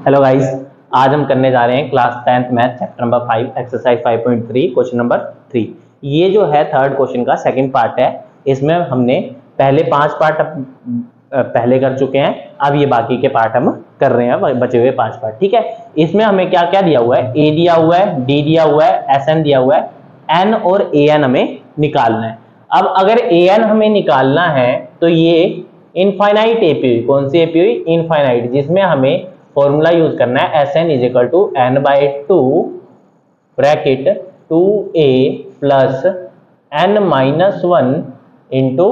Hello guys, आज हम करने जा रहे हैं class 10th math chapter number 5 exercise 5.3 question number 3। ये जो है थर्ड क्वेश्चन का सेकंड पार्ट है। इसमें हमने पहले 5 पार्ट पहले कर चुके हैं, अब ये बाकी के पार्ट हम कर रहे हैं, बचे हुए 5 पार्ट। ठीक है, इसमें हमें क्या क्या दिया हुआ है, ए दिया हुआ है, डी दिया हुआ है, एस एन दिया हुआ है, एन और ए एन हमें निकालना है। अब अगर ए एन हमें निकालना है तो ये इनफाइनाइट एपी हुई, कौन सी एपी हुई, इनफाइनाइट, जिसमें हमें फॉर्मूला यूज करना है S N is equal to N by two bracket 2a plus N minus 1 into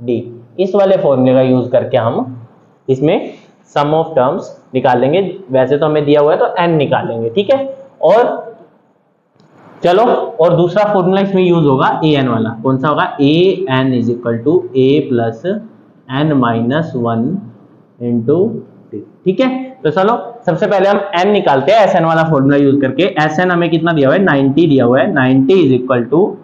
D. इस वाले फॉर्मूले का यूज करके हम इसमें सम ऑफ टर्म्स निकालेंगे। वैसे तो हमें दिया हुआ है तो एन निकालेंगे, ठीक है। और चलो, और दूसरा फॉर्मूला इसमें यूज होगा ए एन वाला, कौन सा होगा, a n is equal to A plus N minus 1 into d. ठीक है, तो चलो सबसे पहले हम n निकालते हैं एस एन वाला फॉर्मूला यूज करके। एस एन हमें कितना दिया हुआ है, 90 दिया हुआ है। 90 is equal to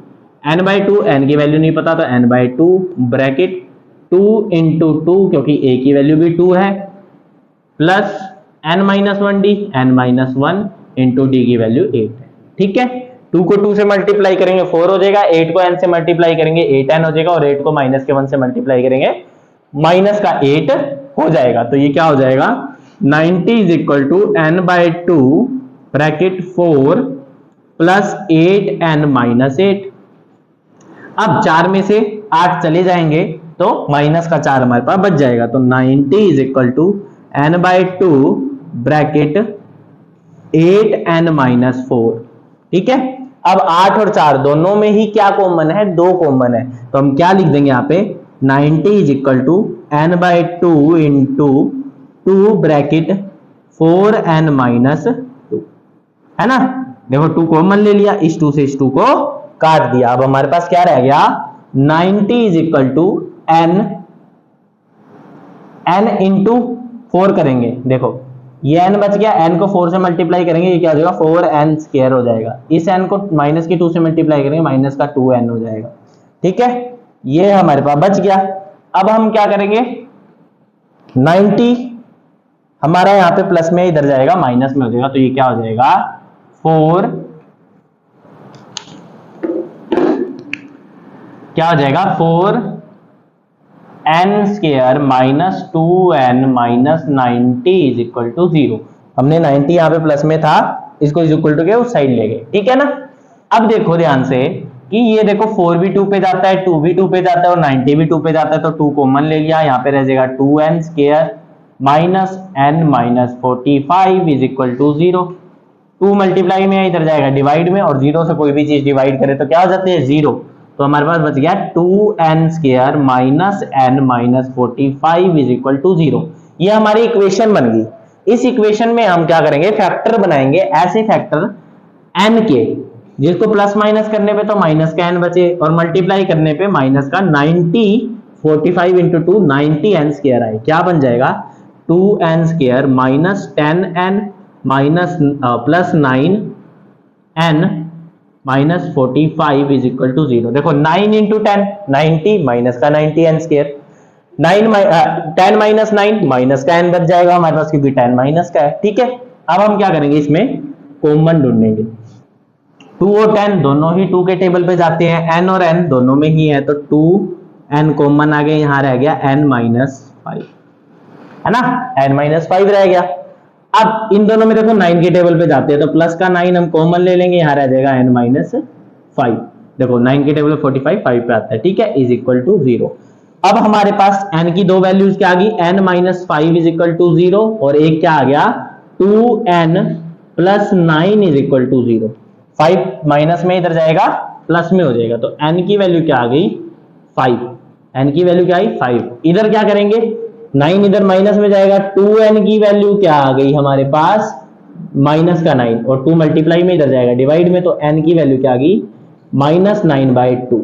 N by two, N की वैल्यू नहीं पता तो N by two bracket 2 into 2 क्योंकि a की वैल्यू भी 2 है, plus N minus 1 D, N minus 1 into D की वैल्यू 8 है। ठीक है, 2 को 2 से मल्टीप्लाई करेंगे 4 हो जाएगा, 8 को n से मल्टीप्लाई करेंगे 8n हो जाएगा, और 8 को माइनस के 1 से मल्टीप्लाई करेंगे माइनस का 8 हो जाएगा। तो ये क्या हो जाएगा, 90 is equal to N by two bracket 4 plus 8n minus 8। अब 4 में से 8 चले जाएंगे तो माइनस का 4 हमारे पास बच जाएगा। तो 90 is equal to N by two bracket 8n minus 4। ठीक है, अब 8 और 4 दोनों में ही क्या कॉमन है, 2 कॉमन है, तो हम क्या लिख देंगे यहाँ पे, 90 is equal to N by two into 2 bracket 4n minus 2, है ना। देखो 2 कॉमन ले लिया, इस 2 से इस 2 को काट दिया। अब हमारे पास क्या रह गया, 90 is equal to n into 4 करेंगे। देखो ये n बच गया, n को 4 से मल्टीप्लाई करेंगे, ये क्या हो जाएगा, 4n स्क्वायर हो जाएगा। इस n को माइनस की 2 से मल्टीप्लाई करेंगे, माइनस का 2n हो जाएगा। ठीक है, ये हमारे पास बच गया। अब हम क्या करेंगे, 90 हमारा यहाँ पे प्लस में इधर जाएगा, माइनस में हो जाएगा, तो ये क्या हो जाएगा, 4 क्या हो जाएगा, 4n square minus 2n minus 90 is equal to 0। हमने 90 यहाँ पे प्लस में था, इसको इज इक्वल टू के उस साइड ले गए, ठीक है ना। अब देखो ध्यान से कि ये देखो 4 भी 2 पे जाता है, 2 भी 2 पे जाता है, और 90 भी 2 पे जाता है, तो 2 कॉमन ले लिया, यहाँ पे रह जाएगा 2n square minus n minus 45 is equal to 0। 2 multiply में इधर जाएगा डिवाइड में, और 0 से कोई भी चीज डिवाइड करे तो क्या हो जाती है, 0। तो हमारे पास बच गया 2n square minus n minus 45 is equal to 0। ये हमारी इक्वेशन बन गई। इस इक्वेशन में हम क्या करेंगे, फैक्टर बनाएंगे, ऐसे फैक्टर n के जिसको प्लस माइनस करने पे तो माइनस का n बचे, और मल्टीप्लाई करने पे माइनस का 90, 45 इंटू 2 90n स्क्वायर आए। क्या बन जाएगा, 2n square minus 10n minus plus 9n minus 45 is equal to 0। देखो 9 इंटू 10 90 माइनस का 90n स्क्वायर, 10 माइनस 9 माइनस का n बच जाएगा हमारे पास, क्योंकि 10 माइनस का है। ठीक है, अब हम क्या करेंगे, इसमें कॉमन ढूंढेंगे। 2 और 10 दोनों ही 2 के टेबल पे जाते हैं, n और n दोनों में ही है, तो 2n कॉमन आ गया, यहाँ रह गया n माइनस 5, है ना, n माइनस 5 रह गया। अब इन दोनों में देखो 9 के टेबल पे जाते हैं, तो प्लस का 9 हम कॉमन ले लेंगे, यहाँ रह जाएगा n माइनस 5। देखो 9 के टेबल 45 5 पे आता है, ठीक है, इज इक्वल टू 0। अब हमारे पास n की दो वैल्यूज क्या आ गई, n minus 5 is equal to 0, और एक क्या आ गया, 2n plus 9 is equal to 0। 5 minus में इधर जाएगा, प्लस में हो जाएगा, तो n की वैल्यू क्या आ गई, 5। n की वैल्यू क्या आई, 5। इधर क्या करेंगे, 9 इधर माइनस में जाएगा, 2n की वैल्यू क्या आ गई हमारे पास, माइनस का 9, और 2 मल्टीप्लाई में इधर जाएगा डिवाइड में, तो n की वैल्यू क्या आ गई, माइनस 9/2।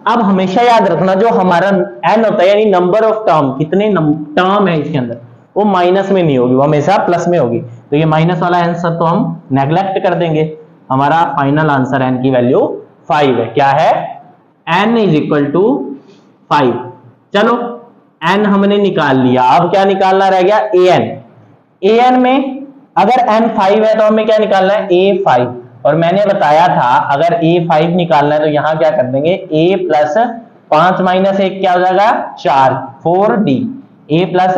अब हमेशा याद रखना, जो हमारा n होता है यानी नंबर ऑफ टर्म, कितने टर्म है इसके अंदर, वो माइनस में नहीं होगी, वो हमेशा प्लस में होगी। तो ये माइनस वाला आंसर तो हम नेग्लेक्ट कर देंगे। हमारा फाइनल आंसर n की वैल्यू 5 है। क्या है, n इज इक्वल टू 5। चलो n हमने निकाल लिया, अब क्या निकालना रह गया, an। ए एन में अगर एन 5 है तो हमें क्या निकालना है, ए 5। और मैंने बताया था अगर ए 5 निकालना है तो यहां क्या कर देंगे, ए प्लस 5 माइनस 1 क्या हो जाएगा 4, 4d, ए प्लस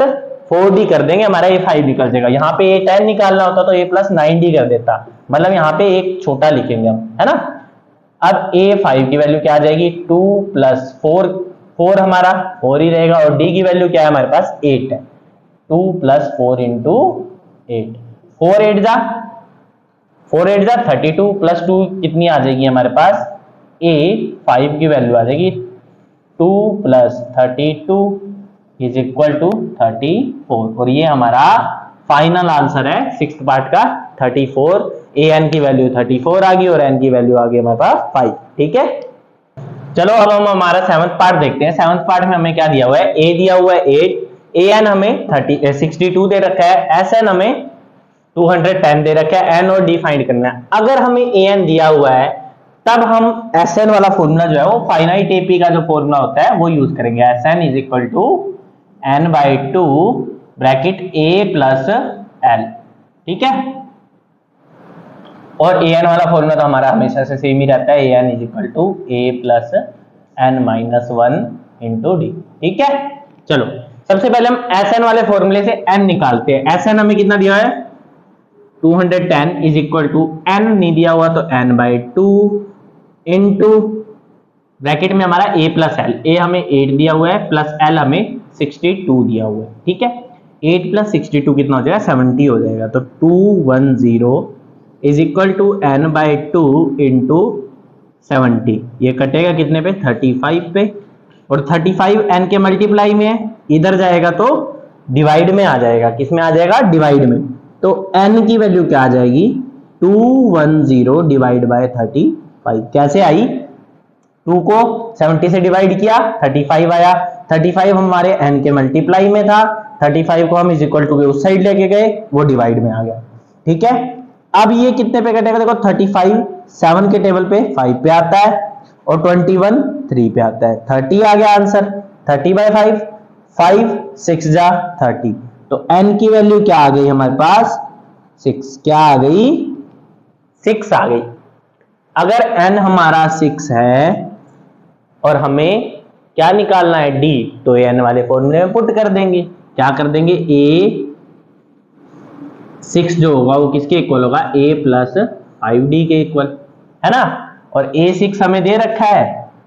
4d कर देंगे, हमारा ए 5 निकल जाएगा। यहाँ पे ए 10 निकालना होता तो ए प्लस 9d कर देता, मतलब यहाँ पे एक छोटा लिखेंगे हम, है ना। अब ए 5 की वैल्यू क्या आ जाएगी, 2 प्लस 4, 4 हमारा 4 ही रहेगा, और डी की वैल्यू क्या है हमारे पास 8 है, 2 प्लस 4 इंटू 8, 4 8 जा 32 प्लस 2 कितनी आ जाएगी हमारे पास, ए 5 की वैल्यू आ जाएगी 2 प्लस 32 इज इक्वल टू 34, और ये हमारा फाइनल आंसर है सिक्स्थ पार्ट का 34। ए एन की वैल्यू 34 आ गई और एन की वैल्यू आ गई हमारे पास 5, ठीक है। चलो अब हम हमारा सेवंथ पार्ट देखते हैं। सेवंथ पार्ट में हमें क्या दिया हुआ है, ए दिया हुआ है 8, ए एन हमें 62 दे रखा है, एस एन हमें 210 दे रखा है, एन और डी फाइंड करना है। अगर हमें ए एन दिया हुआ है तब हम एस एन वाला फॉर्मूला जो है वो फाइनाइट एपी का जो फॉर्मूला होता है वो यूज करेंगे, S N is equal to N by 2 bracket A plus L, ठीक है। और ए एन वाला फॉर्मूला तो हमारा हमेशा से सेम ही रहता है, a n is equal to A plus N minus 1 into d, ठीक है। चलो सबसे पहले हम एस एन वाले फॉर्मूले से एन निकालते हैं। एस एन हमें कितना दिया है 210 इज इक्वल टू एन नहीं दिया हुआ तो एन बाई 2 इंटू ब्रैकेट में हमारा ए प्लस एल, ए हमें 8 दिया हुआ है प्लस एल हमें 62 दिया हुआ है, ठीक है। 8 प्लस 62 कितना हो जाएगा 70 हो जाएगा, तो 210 is equal to N by 2 into 70, ये कटेगा कितने पे 35 पे, और 35 एन के मल्टीप्लाई में है, इधर जाएगा तो डिवाइड में आ जाएगा, किस में आ जाएगा डिवाइड में, तो n की वैल्यू क्या आ जाएगी 210 डिवाइड बाय 35, कैसे आई, 2 को 70 से डिवाइड किया 35 आया, 35 हमारे n के मल्टीप्लाई में था, 35 को हम इज इक्वल टू के उस साइड लेके गए वो डिवाइड में आ गया, ठीक है। अब ये कितने पे कटेगा, देखो 35 7 के टेबल पे 5 पे आता है और 21 3 पे आता है, 30 आ गया आंसर, 30 बाय 5, 5 6 जा 30, तो n की वैल्यू क्या आ गई हमारे पास 6, क्या आ गई 6 आ गई। अगर n हमारा 6 है और हमें क्या निकालना है d, तो n वाले फॉर्मूले में पुट कर देंगे, क्या कर देंगे a 6 जो होगा वो किसके इक्वल होगा, a प्लस 5d के इक्वल, है ना। और a 6 हमें दे रखा है,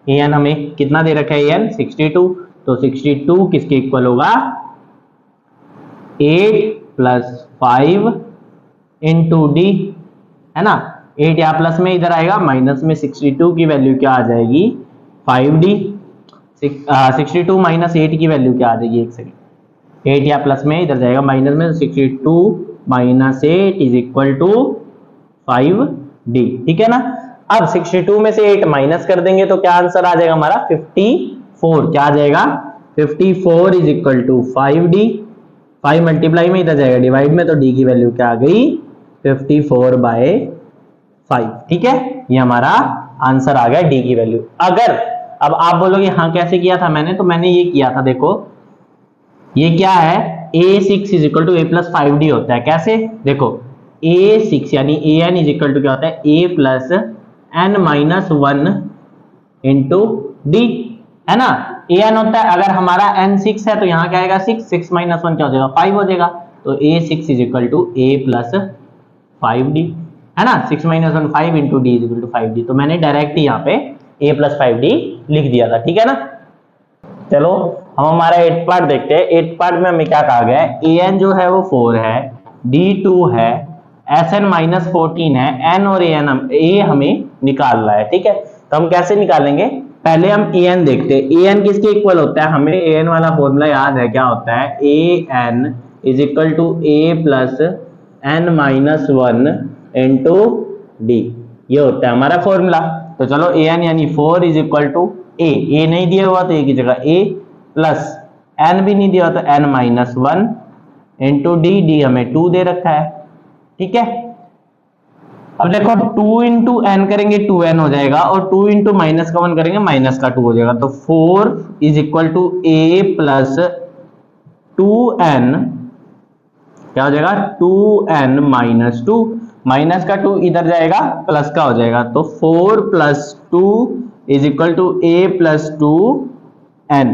a n हमें कितना दे रखा है, a n 62, तो 62 किसके इक्वल होगा 8 प्लस 5 इंटू डी, है ना। 8 या प्लस में इधर आएगा, माइनस में 62 की वैल्यू क्या आ जाएगी 5d, 62 माइनस 8 की वैल्यू क्या आ जाएगी, एक सेकेंड, 8 या प्लस में इधर जाएगा माइनस में, 62 minus 8 is equal to 5d, ठीक है ना। अब 62 में से 8 माइनस कर देंगे तो क्या आंसर आ जाएगा हमारा 54, क्या आ जाएगा 54 is equal to 5d, 5 multiply में इधर जाएगा डिवाइड में, तो d की वैल्यू क्या आ गई 54 बाय 5, ठीक है। ये हमारा आंसर आ गया d की वैल्यू। अगर अब आप बोलोगे हाँ कैसे किया था मैंने, तो मैंने ये किया था, देखो ये क्या है a6 is equal to a plus 5d होता है, कैसे देखो a6 यानी an इज इक्वल टू क्या होता है a plus n minus 1 into D, है ना। an होता है, अगर हमारा n 6 है तो यहाँ क्या आएगा 6, 6 माइनस 1 क्या हो जाएगा 5 हो जाएगा, तो a6 is equal to a plus 5d, है ना। 6 minus 1 5 into D is equal to 5d, तो मैंने डायरेक्ट यहाँ पे a प्लस 5d लिख दिया था, ठीक है ना। चलो हम हमारा 8th पार्ट देखते हैं। 8th पार्ट में हमें क्या कहा गया है, an जो है वो 4 है, d2 है, sn माइनस 14 है, n और a हमें निकालना है, ठीक है। तो हम कैसे निकालेंगे, पहले हम an देखते हैं। an किसके इक्वल होता है, हमें an वाला फॉर्मूला याद है, क्या होता है an is equal to a plus n minus 1 into D, ये होता है हमारा फॉर्मूला। तो चलो an यानी 4 इज इक्वल टू a नहीं दिया हुआ तो a की जगह a प्लस n भी नहीं दिया हुआ तो n माइनस 1 इंटू डी हमें 2 दे रखा है, ठीक है। अब देखो 2 इंटू एन करेंगे 2n हो जाएगा, और 2 इंटू माइनस का 1 करेंगे माइनस का 2 हो जाएगा, तो 4 is equal to a plus 2n क्या हो जाएगा 2n माइनस 2, माइनस का 2 इधर जाएगा प्लस का हो जाएगा, तो 4 plus 2 is equal to a plus 2n।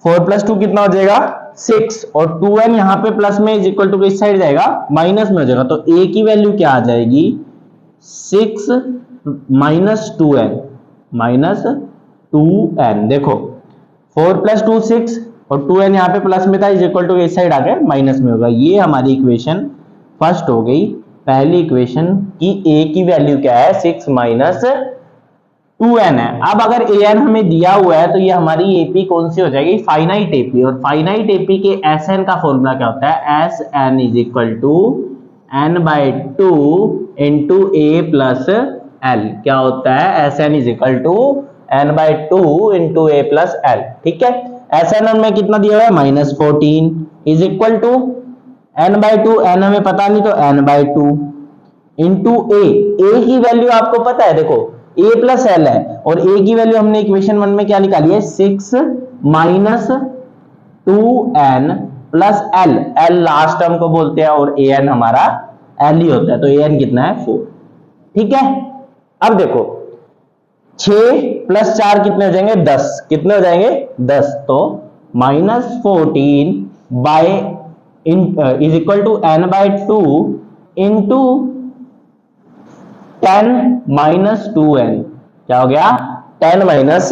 4 plus 2 कितना हो जाएगा 6, और 2n यहाँ पे प्लस में इज इक्वल टू इस साइड जाएगा माइनस में हो जाएगा, तो a की वैल्यू क्या आ जाएगी 6 माइनस 2n, माइनस 2n। देखो 4 प्लस 2 6 और 2n यहाँ पे प्लस में था इज इक्वल टू इस साइड आ गया माइनस में होगा। ये हमारी इक्वेशन फर्स्ट हो गई, पहली इक्वेशन की a की वैल्यू क्या है 6 माइनस 2n है। अब अगर an हमें दिया हुआ है तो ये हमारी AP कौन सी हो जाएगी फाइनाइट AP, और फाइनाइट AP के Sn का फॉर्मूला क्या होता है Sn is equal to n/2 into a plus l। क्या होता है Sn is equal to n/2 into a plus l। ठीक है, Sn में कितना दिया हुआ है -14 is equal to n/2, n हमें पता नहीं तो n/2 इंटू a की वैल्यू आपको पता है, देखो a प्लस l है और a की वैल्यू हमने इक्वेशन 1 में क्या निकाली है 6 minus 2n plus l, l last term को बोलते हैं और an हमारा l ही होता है, तो an कितना है 4। ठीक है, अब देखो 6 प्लस 4 कितने हो जाएंगे 10, कितने हो जाएंगे 10, तो -14 by is equal to n/2 into 10 minus 2n। क्या हो गया 10 माइनस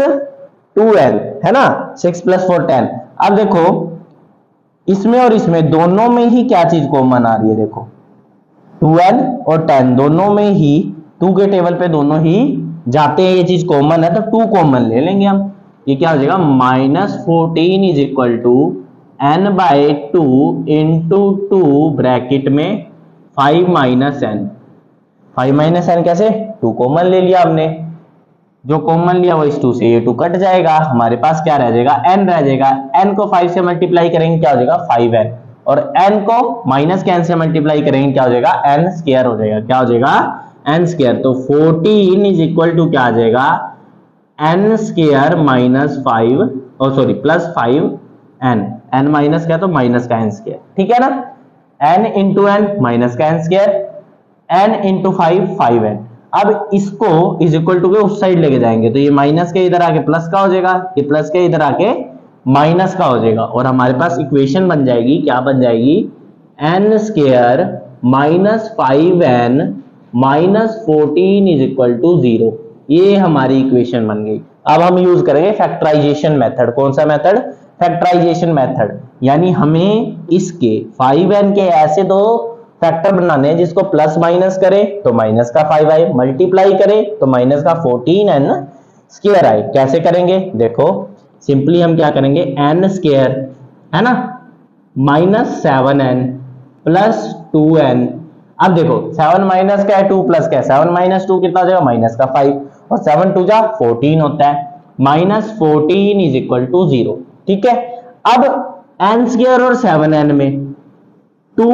2n, है ना, 6 प्लस 4 10। अब देखो इसमें और इसमें दोनों में ही क्या चीज कॉमन आ रही है, देखो 2n और 10 दोनों में ही 2 के टेबल पे दोनों ही जाते हैं, ये चीज कॉमन है तो 2 कॉमन ले लेंगे हम। ये क्या हो जाएगा -14 is equal to n/2 into 2 bracket में 5 माइनस n। 5 माइनस n कैसे 2 कॉमन ले लिया हमने, जो कॉमन लिया वो इस 2 से ये 2 कट जाएगा, हमारे पास क्या रह जाएगा n रह जाएगा। n को 5 से मल्टीप्लाई करेंगे क्या हो जाएगा 5n, और n को माइनस के n से मल्टीप्लाई करेंगे क्या हो जाएगा n स्क्वायर हो जाएगा, क्या हो जाएगा n स्क्वायर। तो 14 इज इक्वल टू क्या आ जाएगा n स्क्वायर माइनस 5 और sorry plus 5n, n minus क्या तो माइनस का n स्क्वायर। ठीक है ना, n इंटू n माइनस का n square, n into 5 5n। अब इसको इज इक्वल टू के उस साइड लेके जाएंगे तो ये माइनस के इधर आके प्लस का हो जाएगा, ये प्लस के इधर आके माइनस का हो जाएगा, और हमारे पास इक्वेशन बन जाएगी, क्या बन जाएगी n square minus 5n minus 14 is equal to 0। ये हमारी इक्वेशन बन गई। अब हम यूज करेंगे फैक्टराइजेशन मेथड। कौन सा मेथड फैक्टराइजेशन मेथड, यानी हमें इसके 5n के ऐसे दो फैक्टर बनाने हैं जिसको प्लस माइनस करे तो माइनस का 5 आए, मल्टीप्लाई करे तो माइनस का 14n स्क्वायर आए। कैसे करेंगे देखो, सिंपली हम क्या करेंगे n स्क्वायर है ना माइनस 7n प्लस 2n। अब देखो 7 माइनस का है 2 प्लस का है, 7 माइनस 2 कितना हो जाएगा माइनस का 5, और 7 2 जा 14 होता है, माइनस 14 इज इक्वल टू 0। ठीक है, अब n स्क्वायर और 7n में 2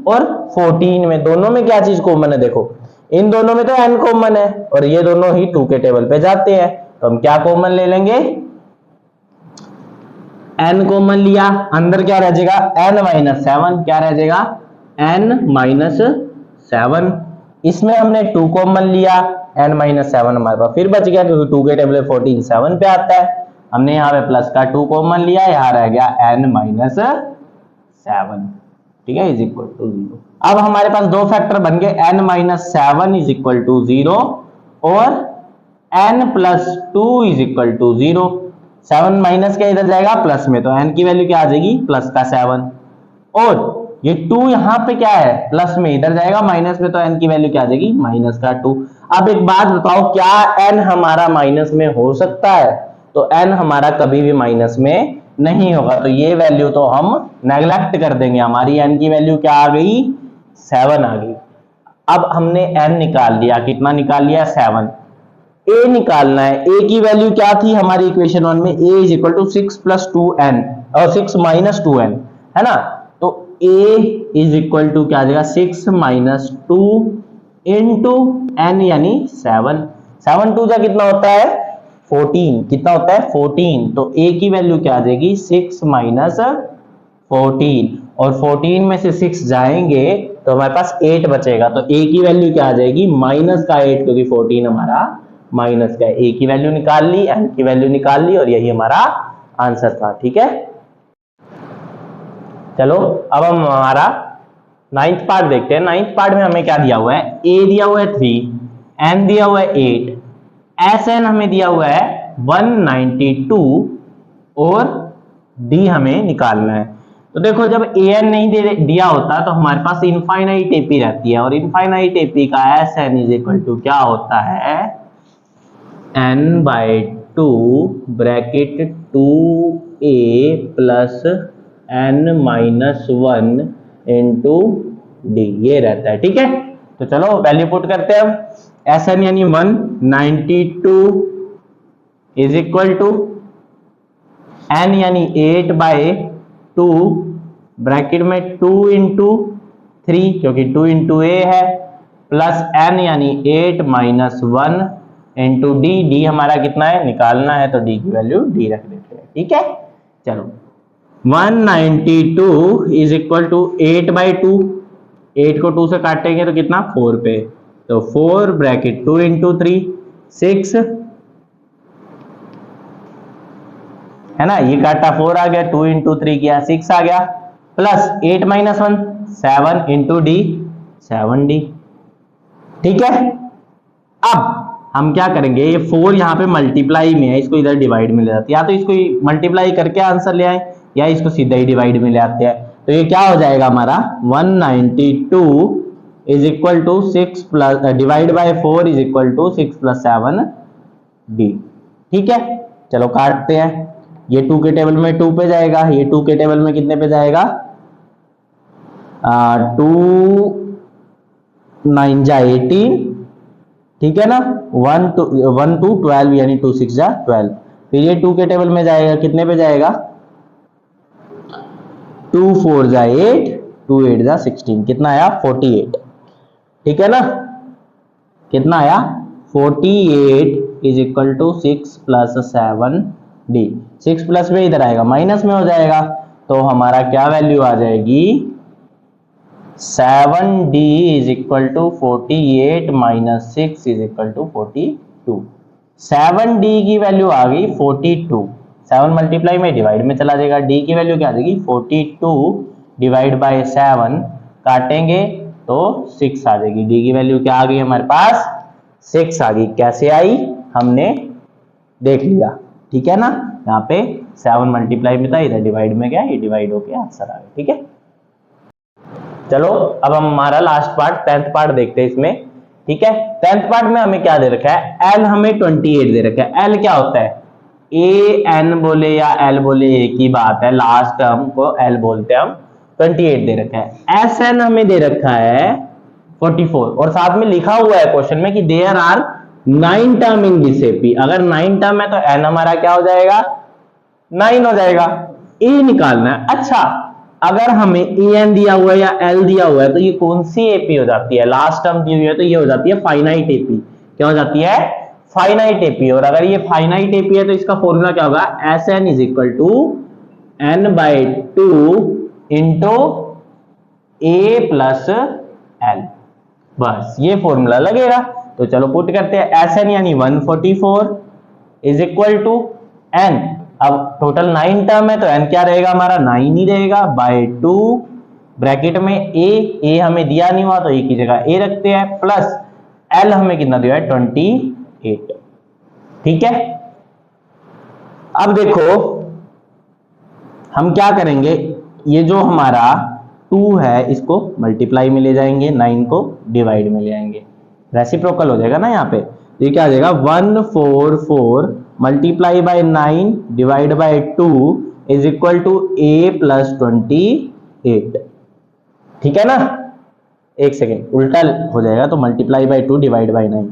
और 14 में दोनों में क्या चीज कॉमन है, देखो इन दोनों में तो n कॉमन है और ये दोनों ही 2 के टेबल पे जाते हैं, तो हम क्या कॉमन ले लेंगे n कॉमन लिया, अंदर क्या रह जाएगा n माइनस 7, क्या रह जाएगा n माइनस 7। इसमें हमने 2 कॉमन लिया, n माइनस 7 हमारे पास फिर बच गया क्योंकि 2 के टेबल 14 7 पे आता है। हमने यहाँ पे प्लस का 2 कॉमन लिया, यहाँ रह गया n माइनस 7। ठीक है, इज इक्वल टू 0। अब हमारे पास दो फैक्टर बन गए, n minus 7 is equal to 0 और n plus 2 is equal to 0। 7 minus के इधर जाएगा प्लस में, तो n की वैल्यू क्या आ जाएगी प्लस का 7, और ये 2 यहाँ पे क्या है प्लस में, इधर जाएगा माइनस में, तो n की वैल्यू क्या आ जाएगी माइनस का 2। अब एक बात बताओ, क्या n हमारा माइनस में हो सकता है, तो n हमारा कभी भी माइनस में नहीं होगा, तो ये वैल्यू तो हम नेग्लेक्ट कर देंगे। हमारी n की वैल्यू क्या आ गई 7 आ गई। अब हमने n निकाल लिया, कितना निकाल लिया 7। a निकालना है, a की वैल्यू क्या थी हमारी इक्वेशन 1 में, a is equal to 6 plus 2n और 6 माइनस 2n है ना, तो a इज इक्वल टू क्या आ जाएगा 6 माइनस 2 इंटू n यानी 7। 7 2 जा कितना होता है 14, कितना होता है 14, तो a की वैल्यू क्या आ जाएगी 6 माइनस 14, और 14 में से 6 जाएंगे तो हमारे पास 8 बचेगा। तो a की वैल्यू क्या आ जाएगी, माइनस का 8, क्योंकि 14 हमारा माइनस का है। a की वैल्यू निकाल ली, n की वैल्यू निकाल ली, और यही हमारा आंसर था। ठीक है, चलो अब हम हमारा 9th पार्ट देखते हैं। 9th पार्ट में हमें क्या दिया हुआ है, a दिया हुआ है 3, n दिया हुआ है 8, Sn हमें दिया हुआ है 192 और d हमें निकालना है। तो देखो जब an नहीं दिया होता तो हमारे पास इनफाइनाइट एपी रहती है, और इनफाइनाइट एपी का Sn इज इक्वल टू क्या होता है, n/2 bracket 2a plus n-1 into D, ये रहता है। ठीक है, तो चलो वैल्यू पुट करते हैं अब। Sn यानी 192 इज इक्वल टू n यानी 8/2 ब्रैकेट में 2 इंटू 3, क्योंकि 2 इंटू ए है, प्लस n यानी 8 माइनस 1 इंटू डी। डी हमारा कितना है, निकालना है, तो डी की वैल्यू डी रख देते हैं। ठीक है, चलो 192 इज इक्वल टू 8/2, 8 को 2 से काटेंगे तो कितना, 4 पे, तो 4 ब्रैकेट 2 इंटू 3 6 है ना, ये काटा 4 आ गया, 2 इंटू 3 किया 6 आ गया, plus 8 minus 1 7 into D 7d। ठीक है, अब हम क्या करेंगे, ये 4 यहाँ पे मल्टीप्लाई में है, इसको इधर डिवाइड में ले जाते हैं, या तो इसको मल्टीप्लाई करके आंसर ले आए या इसको सीधा ही डिवाइड में ले आते हैं। तो ये क्या हो जाएगा हमारा 192 is equal to 6 plus divide by 4 is equal to 6 plus 7d। ठीक है, चलो काटते हैं, ये 2 के टेबल में 2 पे जाएगा, ये 2 के टेबल में कितने पे जाएगा, 2 9 जा 18, ठीक है ना, 1 2 12 यानी 2 6 जा 12। फिर ये 2 के टेबल में जाएगा, कितने पे जाएगा, 2 4 जा 8, 2 8 जा 16, कितना आया 48। ठीक है ना, कितना आया 48 is equal to 6 plus 7d। 6 plus में इधर आएगा माइनस में हो जाएगा, तो हमारा क्या वैल्यू आ जाएगी, 7d is equal to 48 minus 6 is equal to 42। 7d की वैल्यू आ गई 42, 7 मल्टीप्लाई में डिवाइड में चला जाएगा, d की वैल्यू क्या आ जाएगी 42 डिवाइड बाय 7, काटेंगे तो 6 आ जाएगी। d की वैल्यू क्या आ गई हमारे पास, 6 आ गई। कैसे आई हमने देख लिया, ठीक है ना, यहाँ पे 7 मल्टीप्लाई में था, इधर डिवाइड में गया, ये डिवाइड होके आंसर आ गया। ठीक है, चलो अब हम हमारा लास्ट पार्ट 10th पार्ट देखते हैं इसमें। ठीक है, 10th पार्ट में हमें क्या दे रखा है, l हमें 28 दे रखा है। l क्या होता है, a n बोले या l बोले एक ही बात है, लास्ट टर्म को l बोलते हैं हम। 28 दे रखा है, Sn हमें दे रखा है 44, और साथ में लिखा हुआ है क्वेश्चन में कि there are 9 term in this AP. अगर 9 टर्म है तो n हमारा क्या हो जाएगा, 9 हो जाएगा। a निकालना है। अच्छा, अगर हमें an दिया हुआ है या l दिया हुआ है तो ये कौन सी एपी हो जाती है, लास्ट टर्म दी हुई है तो ये हो जाती है फाइनाइट एपी। क्या हो जाती है, फाइनाइट एपी। और अगर ये फाइनाइट एपी है तो इसका फॉर्मूला क्या होगा, Sn is equal to n/2 into a plus l, बस ये फॉर्मूला लगेगा। तो चलो पुट करते हैं, Sn यानी 144 इज इक्वल टू n, अब टोटल 9 टर्म है तो n क्या रहेगा हमारा, 9 ही रहेगा, बाय 2 ब्रैकेट में a हमें दिया नहीं हुआ तो a की जगह a रखते हैं, प्लस l हमें कितना दिया है 28। ठीक है, अब देखो हम क्या करेंगे, ये जो हमारा 2 है इसको मल्टीप्लाई में ले जाएंगे, 9 को डिवाइड में ले आएंगे, रेसिप्रोकल हो जाएगा ना यहाँ पे। ये क्या आ जाएगा 144 multiply by 9 divide by 2 is equal to a plus 28। ठीक है ना, एक सेकेंड उल्टा हो जाएगा, तो multiply by 2 divide by 9,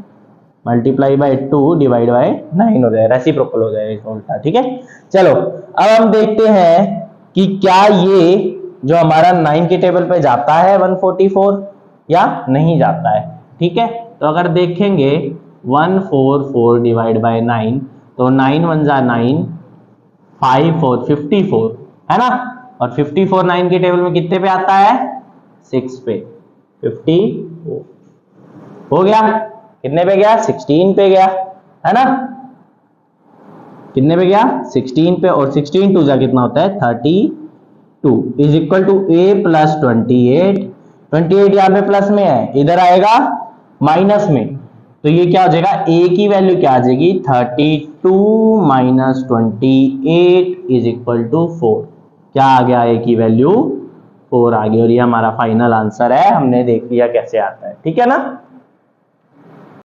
multiply by 2 divide by 9 हो जाएगा, रेसिप्रोकल हो जाएगा इसका उल्टा। ठीक है, चलो अब हम देखते हैं कि क्या ये जो हमारा 9 के टेबल पे जाता है 144 या नहीं जाता है। ठीक है, तो अगर देखेंगे 144 डिवाइड बाय 9, तो 9 1 जा 9, 5 4 54 है ना, और 54 9 के टेबल में कितने पे आता है? 6 पे। 50 हो गया, कितने पे गया? 16 पे गया, है ना? कितने पे गया? 16 पे, और 16 टू जा कितना होता है? 32 is equal to A plus 28। 28 यहाँ पे प्लस में है, इधर आएगा माइनस में, तो ये क्या हो जाएगा? ए की वैल्यू क्या आ जाएगी? 32 माइनस 28 इज इक्वल टू 4। क्या आ गया? ए की वैल्यू 4 आ गई, और ये हमारा फाइनल आंसर है। हमने देख लिया कैसे आता है, ठीक है ना?